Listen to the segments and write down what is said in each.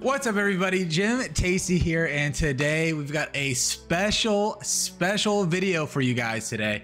What's up, everybody? Jim Tasty here, and today we've got a special video for you guys today.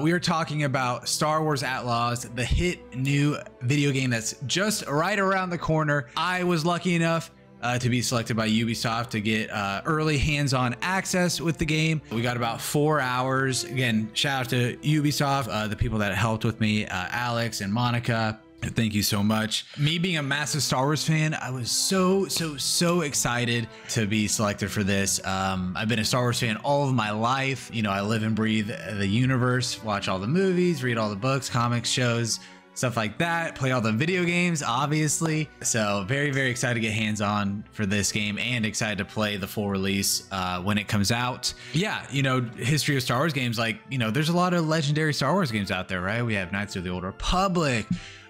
We are talking about Star Wars Outlaws, the hit new video game that's just right around the corner. I was lucky enough to be selected by Ubisoft to get early hands-on access with the game. We got about 4 hours. Again, shout out to Ubisoft, the people that helped with me, Alex and Monica. Thank you so much. Me being a massive Star Wars fan, I was so excited to be selected for this. I've been a Star Wars fan all of my life. You know, I live and breathe the universe, watch all the movies, read all the books, comics, shows, stuff like that, play all the video games, obviously. So very excited to get hands-on for this game and excited to play the full release when it comes out. Yeah, you know, history of Star Wars games, like, you know, there's a lot of legendary Star Wars games out there, right? We have Knights of the Old Republic.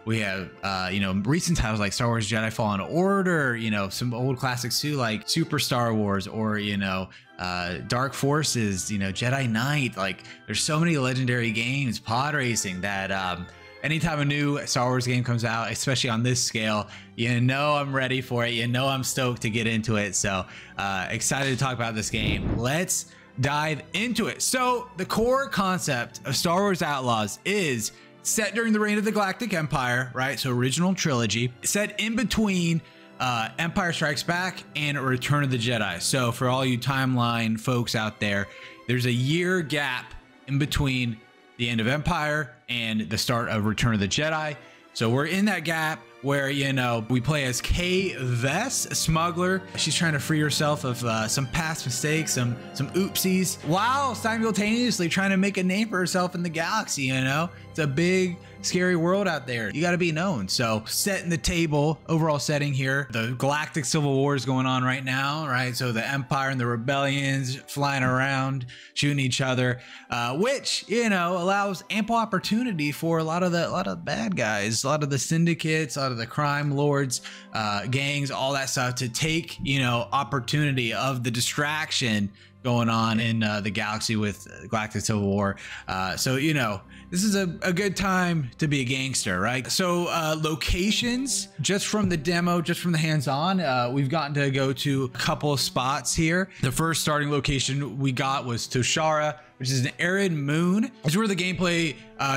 We have, you know, recent titles like Star Wars Jedi Fallen Order, you know, some old classics too, like Super Star Wars, or, you know, Dark Forces, you know, Jedi Knight. Like, there's so many legendary games, pod racing, that anytime a new Star Wars game comes out, especially on this scale, you know I'm ready for it. You know I'm stoked to get into it. So excited to talk about this game. Let's dive into it. So the core concept of Star Wars Outlaws is set during the reign of the Galactic Empire, right? So original trilogy, set in between Empire Strikes Back and Return of the Jedi. So for all you timeline folks out there, there's a year gap in between the end of Empire and the start of Return of the Jedi. So we're in that gap where, you know, we play as Kay Vess, a smuggler. She's trying to free herself of some past mistakes, some oopsies, while simultaneously trying to make a name for herself in the galaxy. You know, it's a big, scary world out there. You got to be known. So setting the table, overall setting here, the galactic civil war is going on right now, right? So the Empire and the rebellions flying around, shooting each other, which, you know, allows ample opportunity for a lot of the bad guys, a lot of the syndicates, a lot of the crime lords, gangs, all that stuff to take, you know, opportunity of the distraction going on in the galaxy with Galactic Civil War. So, you know, this is a good time to be a gangster, right? So locations, just from the demo, just from the hands-on, we've gotten to go to a couple of spots here. The first starting location we got was Toshara, which is an arid moon. It's where the gameplay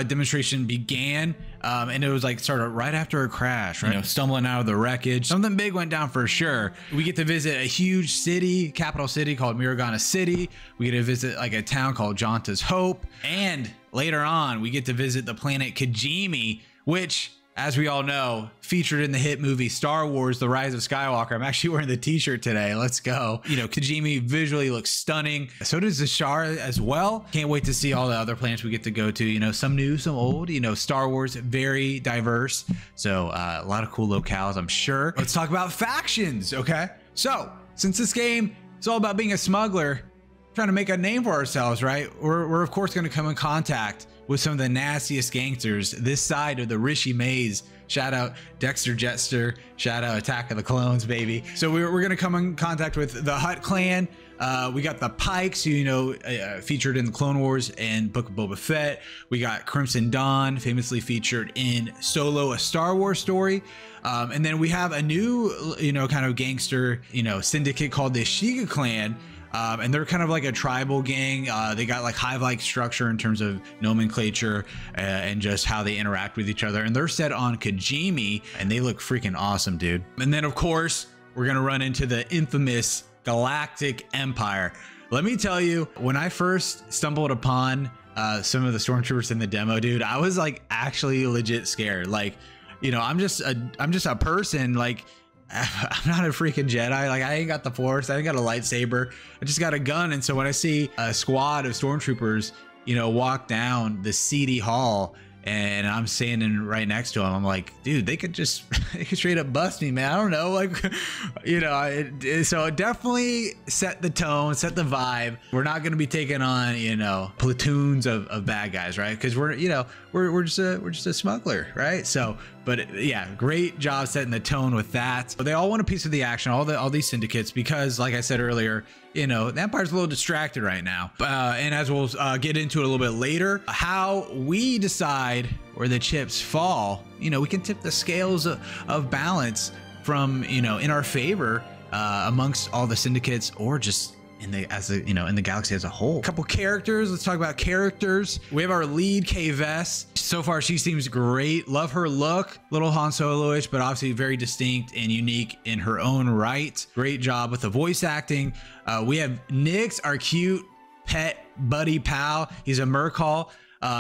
demonstration began. And it was like started right after a crash, right? You know, stumbling out of the wreckage. Something big went down for sure. We get to visit a huge city, capital city called Miragana City. We get to visit like a town called Janta's Hope. And later on, we get to visit the planet Kijimi, which, as we all know, featured in the hit movie Star Wars: The Rise of Skywalker. I'm actually wearing the t-shirt today. Let's go. You know, Kijimi visually looks stunning. So does Toshara as well. Can't wait to see all the other planets we get to go to. You know, some new, some old. You know, Star Wars, very diverse. So a lot of cool locales, I'm sure. Let's talk about factions, okay? So since this game is all about being a smuggler, trying to make a name for ourselves, right? We're of course going to come in contact with some of the nastiest gangsters this side of the Rishi Maze. Shout out Dexter Jetster, shout out Attack of the Clones, baby. So we're gonna come in contact with the Hutt clan. We got the Pikes, who, you know, featured in the Clone Wars and Book of Boba Fett. We got Crimson Dawn, famously featured in Solo: A Star Wars Story. And then we have a new, you know, kind of gangster, you know, syndicate called the Shiga clan. And they're kind of like a tribal gang. They got like hive-like structure in terms of nomenclature and just how they interact with each other. And they're set on Kijimi, and they look freaking awesome, dude. And then, of course, we're gonna run into the infamous Galactic Empire. Let me tell you, when I first stumbled upon some of the stormtroopers in the demo, dude, I was like actually legit scared. Like, you know, I'm just a person, like, I'm not a freaking Jedi. Like, I ain't got the Force. I ain't got a lightsaber. I just got a gun. And so when I see a squad of stormtroopers, you know, walk down the seedy hall, and I'm standing right next to them, I'm like, dude, they could straight up bust me, man. I don't know, like, you know. So it definitely set the tone, set the vibe. We're not going to be taking on, you know, platoons of bad guys, right? Because we're just a smuggler, right? So, but yeah, great job setting the tone with that. But they all want a piece of the action, all these syndicates, because like I said earlier, you know, the Empire's a little distracted right now. And as we'll get into it a little bit later, how we decide where the chips fall, you know, we can tip the scales of balance from, you know, in our favor amongst all the syndicates, or just in the galaxy as a whole. A couple characters. Let's talk about characters. We have our lead, Kay Vess. So far, she seems great. Love her look. Little Han Solo-ish, but obviously very distinct and unique in her own right. Great job with the voice acting. We have Nix, our cute pet buddy pal. He's a Mercall.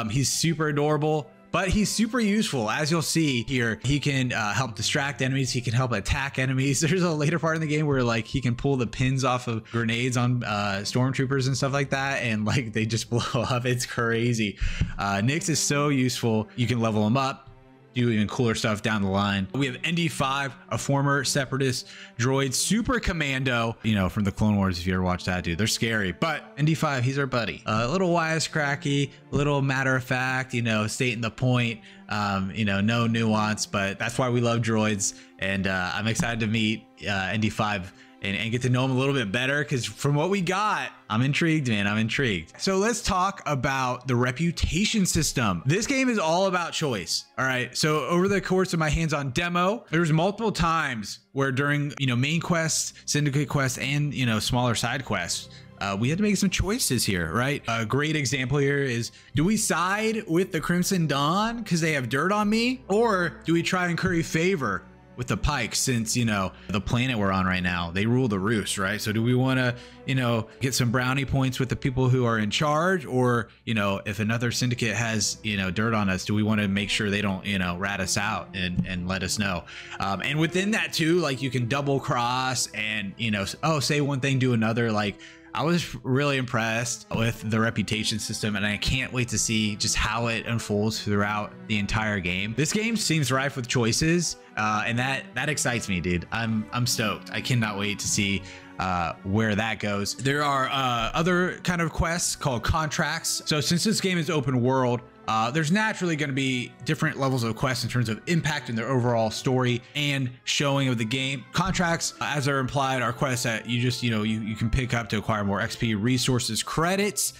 He's super adorable, but he's super useful. As you'll see here, he can help distract enemies. He can help attack enemies. There's a later part in the game where like he can pull the pins off of grenades on stormtroopers and stuff like that, and like they just blow up. It's crazy. Nix is so useful. You can level him up, do even cooler stuff down the line. We have ND5, a former separatist droid, super commando, you know, from the Clone Wars. If you ever watched that, dude, they're scary. But ND5, he's our buddy. A little wisecracky, a little matter of fact, you know, stating the point, you know, no nuance, but that's why we love droids. And I'm excited to meet ND5 and get to know him a little bit better, because from what we got, I'm intrigued, man. I'm intrigued. So let's talk about the reputation system. This game is all about choice. All right. So over the course of my hands-on demo, there's multiple times where during, you know, main quests, syndicate quests, and, you know, smaller side quests, we had to make some choices here, right? A great example here is, do we side with the Crimson Dawn because they have dirt on me? Or do we try and curry favor with the Pikes, since, you know, the planet we're on right now, they rule the roost, right? So do we want to, you know, get some brownie points with the people who are in charge? Or, you know, if another syndicate has, you know, dirt on us, do we want to make sure they don't, you know, rat us out and let us know? And within that too, like you can double cross and, you know, oh, say one thing, do another. Like, I was really impressed with the reputation system, and I can't wait to see just how it unfolds throughout the entire game. This game seems rife with choices, and that excites me, dude. I'm stoked. I cannot wait to see where that goes. There are other kind of quests called contracts. So since this game is open world, there's naturally going to be different levels of quests in terms of impact in their overall story and showing of the game. Contracts, as they're implied, are quests that you just, you know, you can pick up to acquire more XP, resources, credits.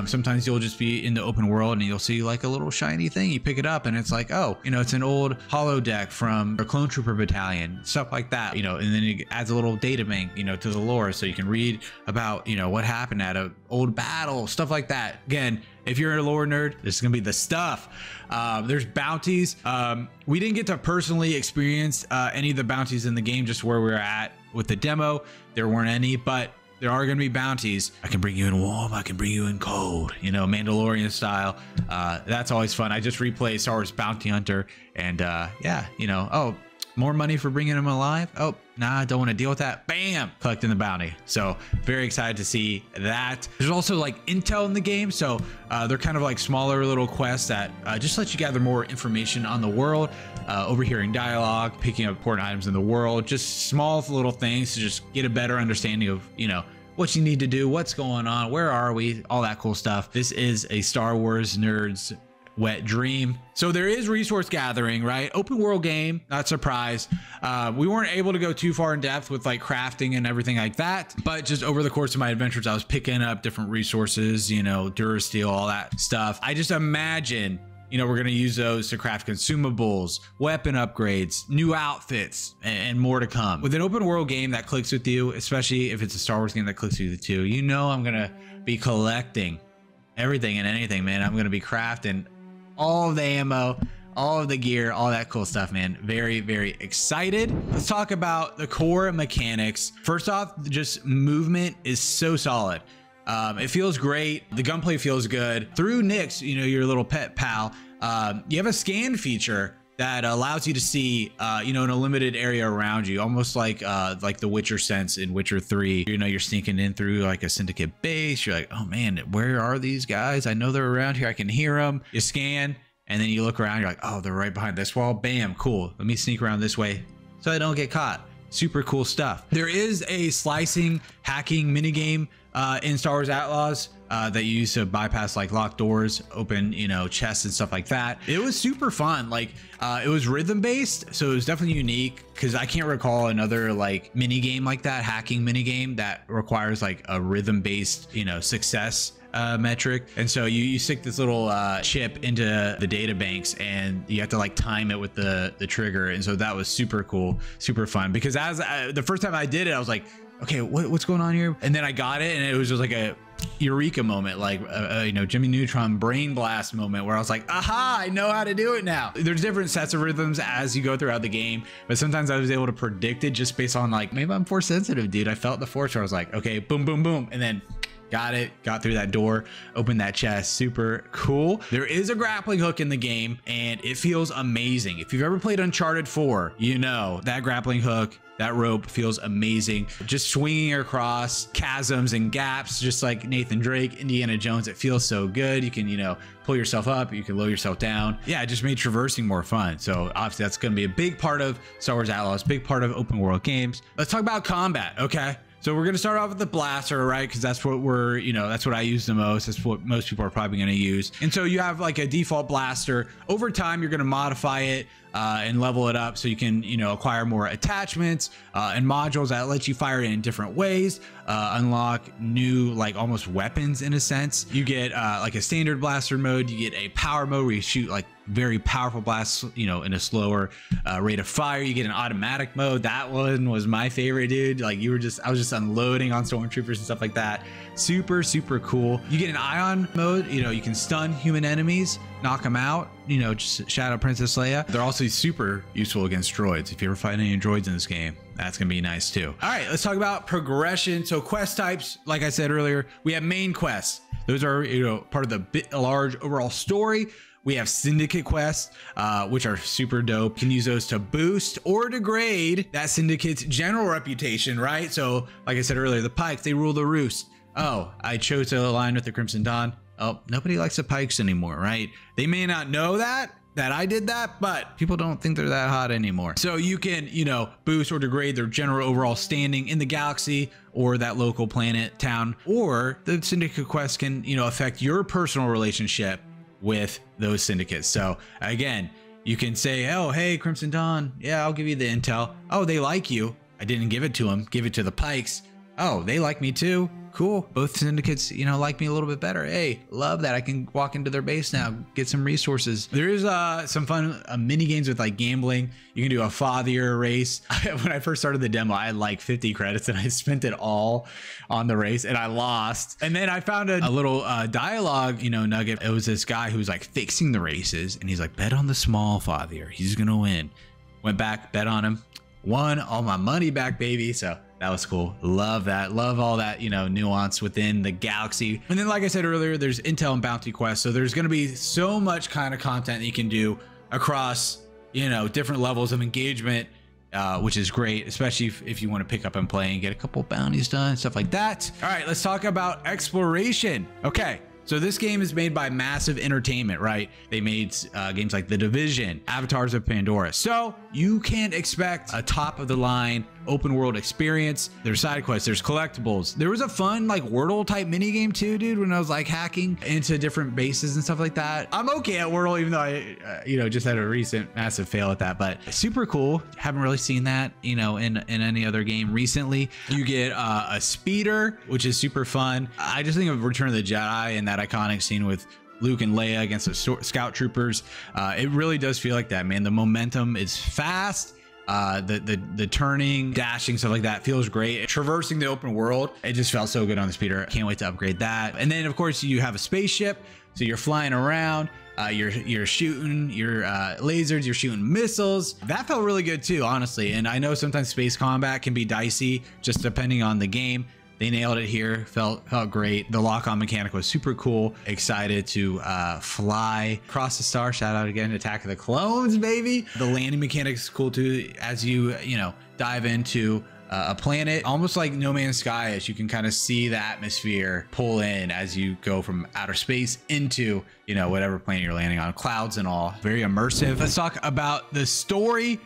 Sometimes you'll just be in the open world and you'll see like a little shiny thing. You pick it up and it's like, oh, you know, it's an old holodeck from a clone trooper battalion, stuff like that, you know, and then it adds a little data bank, you know, to the lore, so you can read about, you know, what happened at an old battle, stuff like that. Again, if you're a lore nerd, this is gonna be the stuff. There's bounties. We didn't get to personally experience any of the bounties in the game, just where we were at with the demo. There weren't any, but there are going to be bounties. I can bring you in warm, I can bring you in cold, you know, Mandalorian style. That's always fun. I just replayed Star Wars Bounty Hunter, and yeah, you know, oh, more money for bringing him alive. Oh, nah, I don't want to deal with that. Bam, collecting the bounty. So very excited to see that. There's also like intel in the game. So they're kind of like smaller little quests that just let you gather more information on the world, overhearing dialogue, picking up important items in the world, just small little things to just get a better understanding of, you know, what you need to do, what's going on, where are we, all that cool stuff. This is a Star Wars nerd's wet dream. So there is resource gathering, right? Open world game, not surprised. We weren't able to go too far in depth with like crafting and everything like that, but just over the course of my adventures, I was picking up different resources, you know, Durasteel, all that stuff. I just imagine, you know, we're going to use those to craft consumables, weapon upgrades, new outfits, and more to come. With an open world game that clicks with you, especially if it's a Star Wars game that clicks with you too, you know, I'm going to be collecting everything and anything, man. I'm going to be crafting all of the ammo, all of the gear, all that cool stuff, man. Very, very excited. Let's talk about the core mechanics. First off, just movement is so solid. It feels great. The gunplay feels good. Through Nix, you know, your little pet pal, you have a scan feature that allows you to see, you know, in a limited area around you, almost like the Witcher sense in Witcher 3. You know, you're sneaking in through like a syndicate base. You're like, oh man, where are these guys? I know they're around here. I can hear them. You scan, and then you look around. You're like, oh, they're right behind this wall. Bam, cool. Let me sneak around this way so I don't get caught. Super cool stuff. There is a slicing, hacking minigame in Star Wars Outlaws that you use to bypass like locked doors, open, you know, chests and stuff like that. It was super fun. Like it was rhythm based, so it was definitely unique, because I can't recall another like mini game like that, hacking mini game that requires like a rhythm based, you know, success metric. And so you stick this little chip into the data banks, and you have to like time it with the trigger. And so that was super cool, super fun, because as the first time I did it, I was like, okay, what's going on here? And then I got it, and it was just like a eureka moment, like you know, Jimmy Neutron brain blast moment, where I was like, aha, I know how to do it now. There's different sets of rhythms as you go throughout the game, but sometimes I was able to predict it just based on like, maybe I'm force sensitive, dude. I felt the force where I was like, okay, boom, boom, boom, and then got through that door, opened that chest. Super cool. There is a grappling hook in the game, and it feels amazing. If you've ever played Uncharted 4, you know that grappling hook, that rope feels amazing. Just swinging across chasms and gaps, just like Nathan Drake, Indiana Jones. It feels so good. You can, you know, pull yourself up, you can lower yourself down. Yeah, it just made traversing more fun. So obviously that's going to be a big part of Star Wars Outlaws, big part of open world games. Let's talk about combat, okay? So we're going to start off with the blaster, right? Because that's what we're, you know, that's what I use the most. That's what most people are probably going to use. And so you have like a default blaster. Over time, you're going to modify it and level it up so you can, you know, acquire more attachments and modules that let you fire it in different ways, unlock new, like almost weapons in a sense. You get like a standard blaster mode. You get a power mode where you shoot like very powerful blasts, you know, in a slower rate of fire. You get an automatic mode. That one was my favorite, dude. Like I was just unloading on stormtroopers and stuff like that. Super, super cool. You get an ion mode. You know, you can stun human enemies, knock them out, you know, just shout out Princess Leia. They're also super useful against droids. If you ever fight any droids in this game, that's gonna be nice too. All right, let's talk about progression. So quest types, like I said earlier, we have main quests. Those are, you know, part of the large overall story. We have syndicate quests, which are super dope. You can use those to boost or degrade that syndicate's general reputation, right? So like I said earlier, the Pikes, they rule the roost. Oh, I chose to align with the Crimson Dawn. Oh, nobody likes the Pikes anymore, right? They may not know that I did that, but people don't think they're that hot anymore. So you can, you know, boost or degrade their general overall standing in the galaxy or that local planet, town, or the syndicate quest can, you know, affect your personal relationship with those syndicates. So again, you can say, oh, hey, Crimson Dawn, yeah, I'll give you the intel. Oh, they like you. I didn't give it to them. Give it to the Pikes. Oh, they like me too. Cool. Both syndicates, you know, like me a little bit better. Hey, love that. I can walk into their base now, get some resources. There is some fun mini games with like gambling. You can do a father race. When I first started the demo, I had like 50 credits and I spent it all on the race and I lost. And then I found a little dialogue, you know, nugget. It was this guy who was like fixing the races and he's like, bet on the small father. He's going to win. Went back, bet on him, won all my money back, baby. So that was cool. Love that. Love all that, you know, nuance within the galaxy. And then, like I said earlier, there's intel and bounty quests. So there's going to be so much kind of content that you can do across, you know, different levels of engagement, which is great, especially if you want to pick up and play and get a couple bounties done, stuff like that. All right, let's talk about exploration. Okay. So this game is made by Massive Entertainment, right? They made games like The Division, Avatars of Pandora. So you can expect a top of the line open world experience. There's side quests, there's collectibles. There was a fun like Wordle type mini game too, dude, when I was like hacking into different bases and stuff like that. I'm okay at Wordle, even though I, you know, just had a recent massive fail at that, but super cool. Haven't really seen that, you know, in any other game recently. You get a speeder, which is super fun. I just think of Return of the Jedi and that iconic scene with Luke and Leia against the scout troopers. It really does feel like that, man. The momentum is fast. The turning, dashing, stuff like that feels great. Traversing the open world, it just felt so good on the speeder. Can't wait to upgrade that. And then of course you have a spaceship, so you're flying around. You're shooting your lasers, you're shooting missiles. That felt really good too, honestly. And I know sometimes space combat can be dicey, just depending on the game. They nailed it here. Felt great. The lock-on mechanic was super cool. Excited to fly across the star. Shout out again, Attack of the Clones, baby. The landing mechanic is cool too. As you know, dive into a planet, almost like No Man's Sky, as you can kind of see the atmosphere pull in as you go from outer space into, you know, whatever planet you're landing on, clouds and all. Very immersive. Let's talk about the story.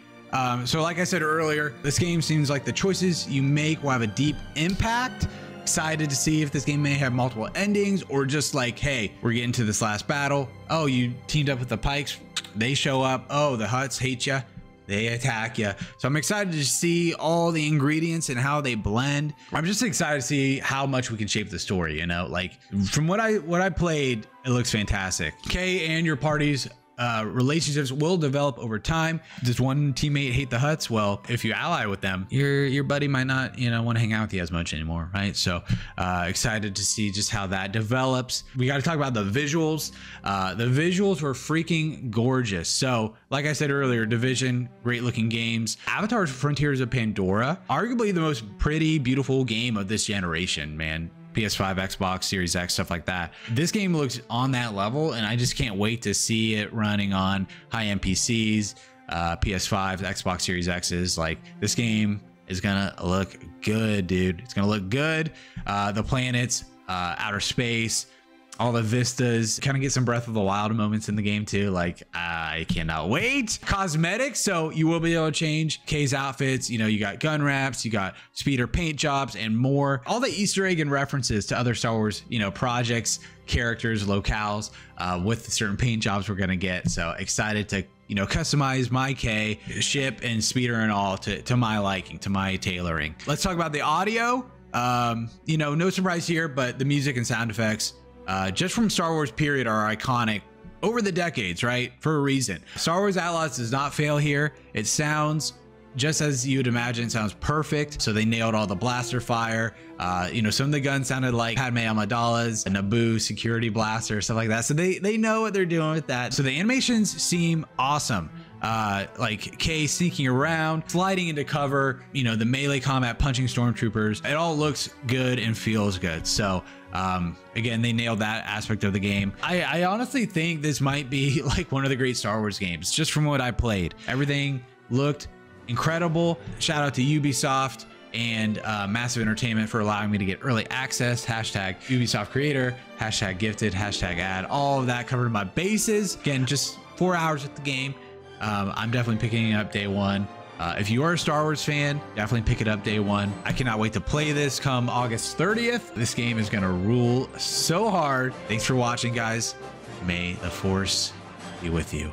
So like I said earlier, this game seems like the choices you make will have a deep impact. Excited to see if this game may have multiple endings or just like, hey, we're getting to this last battle. Oh, you teamed up with the Pikes. They show up. Oh, the Hutts hate you. they attack you. So I'm excited to see all the ingredients and how they blend. I'm just excited to see how much we can shape the story, you know, like from what I played, it looks fantastic. Kay and your party's relationships will develop over time. Does one teammate hate the Huts? Well, if you ally with them, your buddy might not, you know, want to hang out with you as much anymore, right? So excited to see just how that develops. We got to talk about the visuals. The visuals were freaking gorgeous. So like I said earlier, Division, great looking games. Avatar: Frontiers of Pandora, arguably the most pretty, beautiful game of this generation, man. PS5, Xbox Series X, stuff like that. This game looks on that level, and I just can't wait to see it running on high-end PCs, PS5, Xbox Series X's. Like, this game is gonna look good, dude. It's gonna look good. The planets, outer space, all the vistas, kind of get some Breath of the Wild moments in the game too. Like, I cannot wait. Cosmetics, so you will be able to change Kay's outfits. You know, you got gun wraps, you got speeder paint jobs, and more. All the Easter egg and references to other Star Wars, you know, projects, characters, locales, with certain paint jobs we're gonna get. So excited to, you know, customize my Kay ship and speeder and all to my liking, to my tailoring. Let's talk about the audio. You know, no surprise here, but the music and sound effects, just from Star Wars period, are iconic over the decades, right? For a reason. Star Wars Outlaws does not fail here. It sounds just as you'd imagine. It sounds perfect. So they nailed all the blaster fire. You know, some of the guns sounded like Padme Amidala's, a Naboo security blaster, stuff like that. So they know what they're doing with that. So the animations seem awesome. Like Kay sneaking around, sliding into cover, you know, the melee combat, punching stormtroopers. It all looks good and feels good. So again, they nailed that aspect of the game. I honestly think this might be like one of the great Star Wars games, just from what I played. Everything looked incredible. Shout out to Ubisoft and Massive Entertainment for allowing me to get early access. Hashtag Ubisoft creator, hashtag gifted, hashtag ad. All of that covered my bases. Again, just 4 hours with the game. I'm definitely picking it up day one. If you are a Star Wars fan, definitely pick it up day one. I cannot wait to play this come August 30th. This game is gonna rule so hard. Thanks for watching, guys. May the Force be with you.